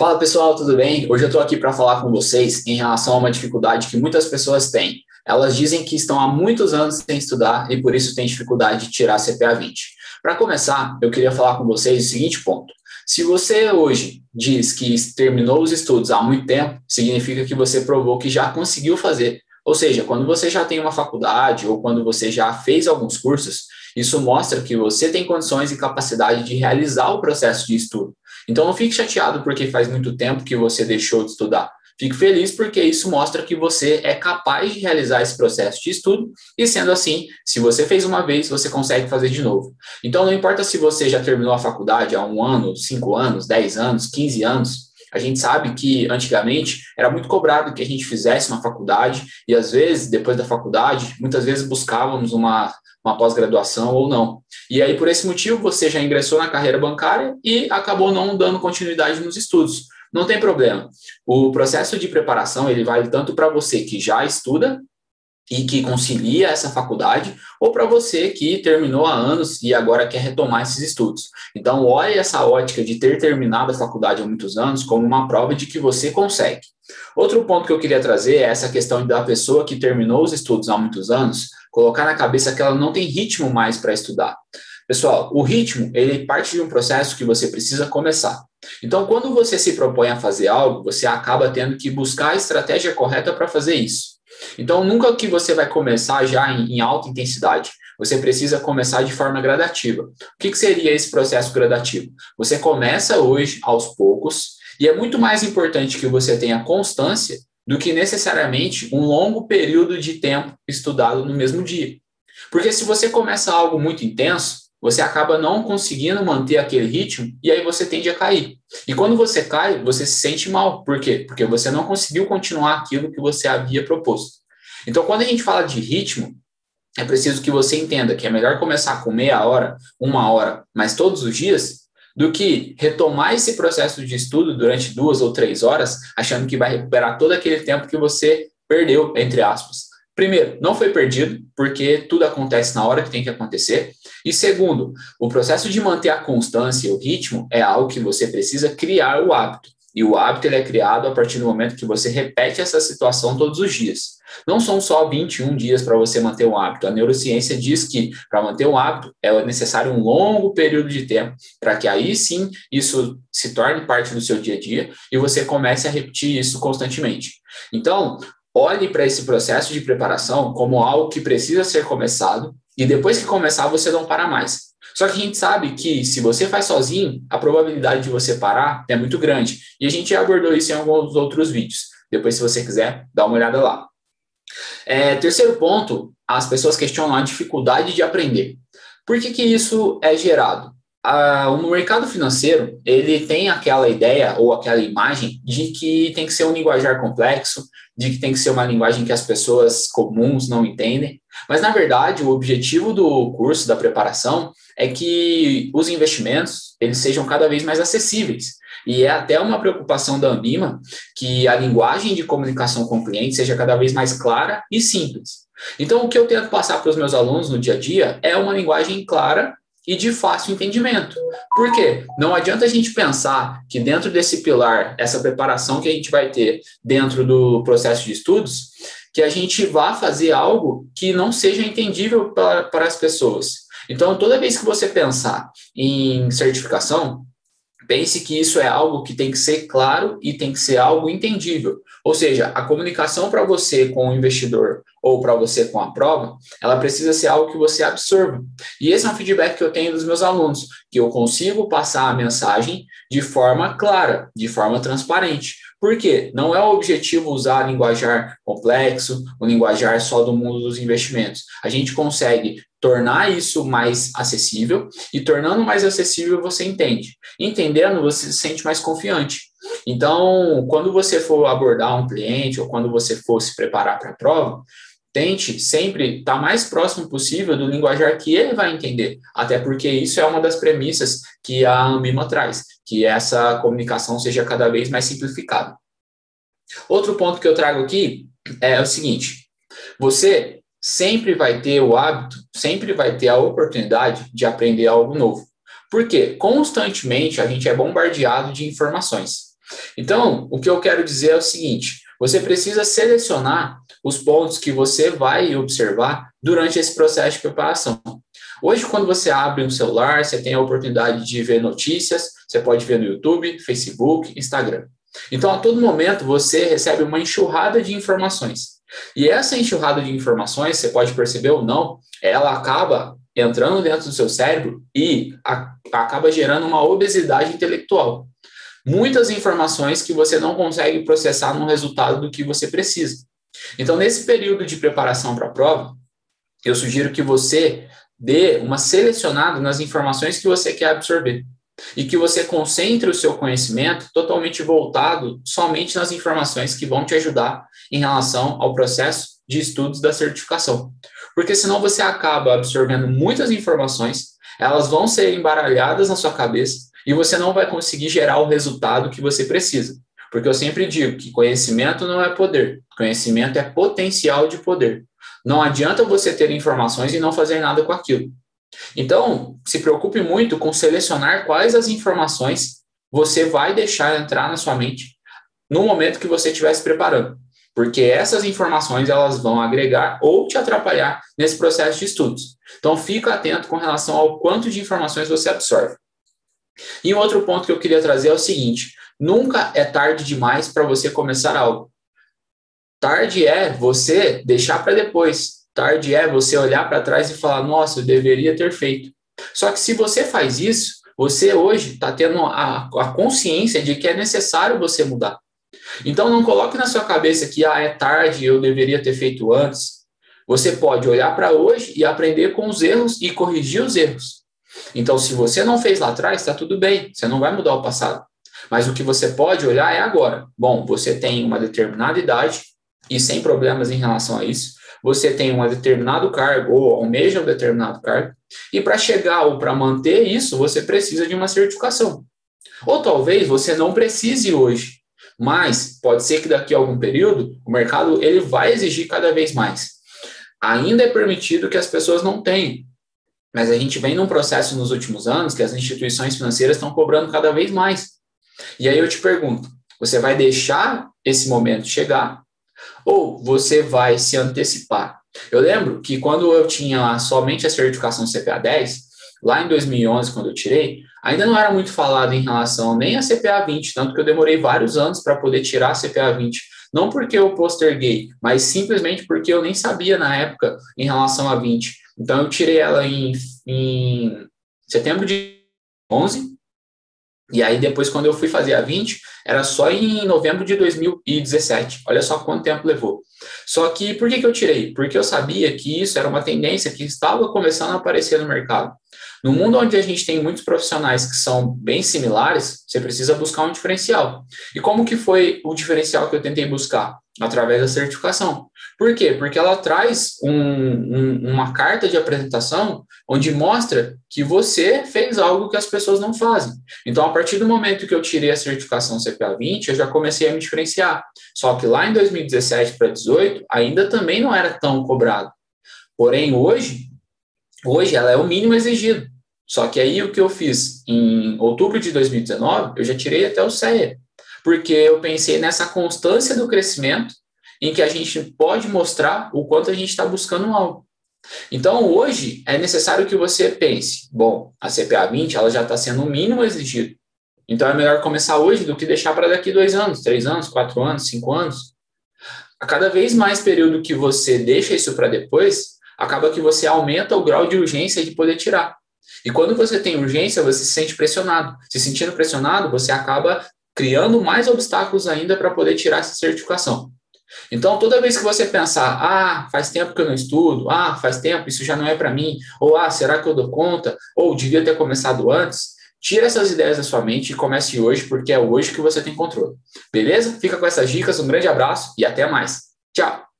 Fala pessoal, tudo bem? Hoje eu estou aqui para falar com vocês em relação a uma dificuldade que muitas pessoas têm. Elas dizem que estão há muitos anos sem estudar e por isso têm dificuldade de tirar CPA 20. Para começar, eu queria falar com vocês o seguinte ponto. Se você hoje diz que terminou os estudos há muito tempo, significa que você provou que já conseguiu fazer. Ou seja, quando você já tem uma faculdade ou quando você já fez alguns cursos, isso mostra que você tem condições e capacidade de realizar o processo de estudo. Então não fique chateado porque faz muito tempo que você deixou de estudar. Fique feliz porque isso mostra que você é capaz de realizar esse processo de estudo e, sendo assim, se você fez uma vez, você consegue fazer de novo. Então não importa se você já terminou a faculdade há 1 ano, 5 anos, 10 anos, 15 anos, a gente sabe que antigamente era muito cobrado que a gente fizesse uma faculdade e às vezes, depois da faculdade, muitas vezes buscávamos uma pós-graduação ou não. E aí, por esse motivo, você já ingressou na carreira bancária e acabou não dando continuidade nos estudos. Não tem problema. O processo de preparação, ele vale tanto para você que já estuda e que concilia essa faculdade, ou para você que terminou há anos e agora quer retomar esses estudos. Então, olhe essa ótica de ter terminado a faculdade há muitos anos como uma prova de que você consegue. Outro ponto que eu queria trazer é essa questão da pessoa que terminou os estudos há muitos anos, colocar na cabeça que ela não tem ritmo mais para estudar. Pessoal, o ritmo, ele parte de um processo que você precisa começar. Então, quando você se propõe a fazer algo, você acaba tendo que buscar a estratégia correta para fazer isso. Então, nunca que você vai começar já em alta intensidade. Você precisa começar de forma gradativa. O que seria esse processo gradativo? Você começa hoje, aos poucos, e é muito mais importante que você tenha constância do que necessariamente um longo período de tempo estudado no mesmo dia. Porque se você começa algo muito intenso, você acaba não conseguindo manter aquele ritmo e aí você tende a cair. E quando você cai, você se sente mal. Por quê? Porque você não conseguiu continuar aquilo que você havia proposto. Então, quando a gente fala de ritmo, é preciso que você entenda que é melhor começar com meia hora, 1 hora, mas todos os dias, do que retomar esse processo de estudo durante 2 ou 3 horas, achando que vai recuperar todo aquele tempo que você perdeu, entre aspas. Primeiro, não foi perdido, porque tudo acontece na hora que tem que acontecer. E segundo, o processo de manter a constância e o ritmo é algo que você precisa criar o hábito. E o hábito ele é criado a partir do momento que você repete essa situação todos os dias. Não são só 21 dias para você manter um hábito. A neurociência diz que para manter um hábito é necessário um longo período de tempo para que aí sim isso se torne parte do seu dia a dia e você comece a repetir isso constantemente. Então, olhe para esse processo de preparação como algo que precisa ser começado e depois que começar você não para mais. Só que a gente sabe que se você faz sozinho, a probabilidade de você parar é muito grande. E a gente já abordou isso em alguns outros vídeos. Depois, se você quiser, dá uma olhada lá. Terceiro ponto, as pessoas questionam a dificuldade de aprender. Por que isso é gerado? No mercado financeiro, ele tem aquela ideia ou aquela imagem de que tem que ser um linguajar complexo, de que tem que ser uma linguagem que as pessoas comuns não entendem. Mas, na verdade, o objetivo do curso, da preparação, é que os investimentos eles sejam cada vez mais acessíveis. E é até uma preocupação da Ambima que a linguagem de comunicação com o cliente seja cada vez mais clara e simples. Então, o que eu tento passar para os meus alunos no dia a dia é uma linguagem clara e de fácil entendimento. Por quê? Não adianta a gente pensar que dentro desse pilar, essa preparação que a gente vai ter dentro do processo de estudos, que a gente vá fazer algo que não seja entendível para as pessoas. Então, toda vez que você pensar em certificação, pense que isso é algo que tem que ser claro e tem que ser algo entendível. Ou seja, a comunicação para você com o investidor ou para você com a prova, ela precisa ser algo que você absorva. E esse é um feedback que eu tenho dos meus alunos, que eu consigo passar a mensagem de forma clara, de forma transparente. Por quê? Não é o objetivo usar linguajar complexo, o linguajar só do mundo dos investimentos. A gente consegue tornar isso mais acessível e tornando mais acessível você entende. Entendendo, você se sente mais confiante. Então, quando você for abordar um cliente ou quando você for se preparar para a prova, tente sempre estar mais próximo possível do linguajar que ele vai entender, até porque isso é uma das premissas que a Ambima traz, que essa comunicação seja cada vez mais simplificada. Outro ponto que eu trago aqui é o seguinte, você sempre vai ter o hábito, sempre vai ter a oportunidade de aprender algo novo. Por quê? Constantemente a gente é bombardeado de informações. Então, o que eu quero dizer é o seguinte: você precisa selecionar os pontos que você vai observar durante esse processo de preparação. Hoje, quando você abre um celular, você tem a oportunidade de ver notícias, você pode ver no YouTube, Facebook, Instagram. Então, a todo momento, você recebe uma enxurrada de informações. E essa enxurrada de informações, você pode perceber ou não, ela acaba entrando dentro do seu cérebro e acaba gerando uma obesidade intelectual. Muitas informações que você não consegue processar no resultado do que você precisa. Então, nesse período de preparação para a prova, eu sugiro que você dê uma selecionada nas informações que você quer absorver e que você concentre o seu conhecimento totalmente voltado somente nas informações que vão te ajudar em relação ao processo de estudos da certificação. Porque senão você acaba absorvendo muitas informações, elas vão ser embaralhadas na sua cabeça e você não vai conseguir gerar o resultado que você precisa. Porque eu sempre digo que conhecimento não é poder, conhecimento é potencial de poder. Não adianta você ter informações e não fazer nada com aquilo. Então, se preocupe muito com selecionar quais as informações você vai deixar entrar na sua mente no momento que você estiver se preparando. Porque essas informações elas vão agregar ou te atrapalhar nesse processo de estudos. Então, fica atento com relação ao quanto de informações você absorve. E um outro ponto que eu queria trazer é o seguinte: nunca é tarde demais para você começar algo. Tarde é você deixar para depois. Tarde é você olhar para trás e falar, nossa, eu deveria ter feito. Só que se você faz isso, você hoje está tendo a consciência de que é necessário você mudar. Então não coloque na sua cabeça que é tarde, eu deveria ter feito antes. Você pode olhar para hoje e aprender com os erros e corrigir os erros. Então, se você não fez lá atrás, está tudo bem, você não vai mudar o passado. Mas o que você pode olhar é agora. Bom, você tem uma determinada idade e sem problemas em relação a isso. Você tem um determinado cargo ou almeja um determinado cargo. E para chegar ou para manter isso, você precisa de uma certificação. Ou talvez você não precise hoje, mas pode ser que daqui a algum período o mercado ele vai exigir cada vez mais. Ainda é permitido que as pessoas não tenham. Mas a gente vem num processo nos últimos anos que as instituições financeiras estão cobrando cada vez mais. E aí eu te pergunto, você vai deixar esse momento chegar ou você vai se antecipar? Eu lembro que quando eu tinha somente a certificação CPA 10, lá em 2011, quando eu tirei, ainda não era muito falado em relação nem a CPA 20, tanto que eu demorei vários anos para poder tirar a CPA 20. Não porque eu posterguei, mas simplesmente porque eu nem sabia na época em relação a 20. Então, eu tirei ela em setembro de 11, e aí depois, quando eu fui fazer a 20, era só em novembro de 2017. Olha só quanto tempo levou. Só que, por que eu tirei? Porque eu sabia que isso era uma tendência que estava começando a aparecer no mercado. No mundo onde a gente tem muitos profissionais que são bem similares, você precisa buscar um diferencial. E como que foi o diferencial que eu tentei buscar? Através da certificação. Por quê? Porque ela traz uma carta de apresentação onde mostra que você fez algo que as pessoas não fazem. Então, a partir do momento que eu tirei a certificação CPA 20, eu já comecei a me diferenciar. Só que lá em 2017 para 2018, ainda também não era tão cobrado. Porém, hoje ela é o mínimo exigido. Só que aí o que eu fiz em outubro de 2019, eu já tirei até o CEA, porque eu pensei nessa constância do crescimento em que a gente pode mostrar o quanto a gente está buscando algo. Então, hoje, é necessário que você pense, bom, a CPA 20 ela já está sendo o mínimo exigido. Então, é melhor começar hoje do que deixar para daqui 2 anos, 3 anos, 4 anos, 5 anos. A cada vez mais período que você deixa isso para depois, acaba que você aumenta o grau de urgência de poder tirar. E quando você tem urgência, você se sente pressionado. Se sentindo pressionado, você acaba criando mais obstáculos ainda para poder tirar essa certificação. Então, toda vez que você pensar, faz tempo que eu não estudo, faz tempo, isso já não é para mim, ou será que eu dou conta, ou devia ter começado antes, tira essas ideias da sua mente e comece hoje, porque é hoje que você tem controle. Beleza? Fica com essas dicas, um grande abraço e até mais. Tchau!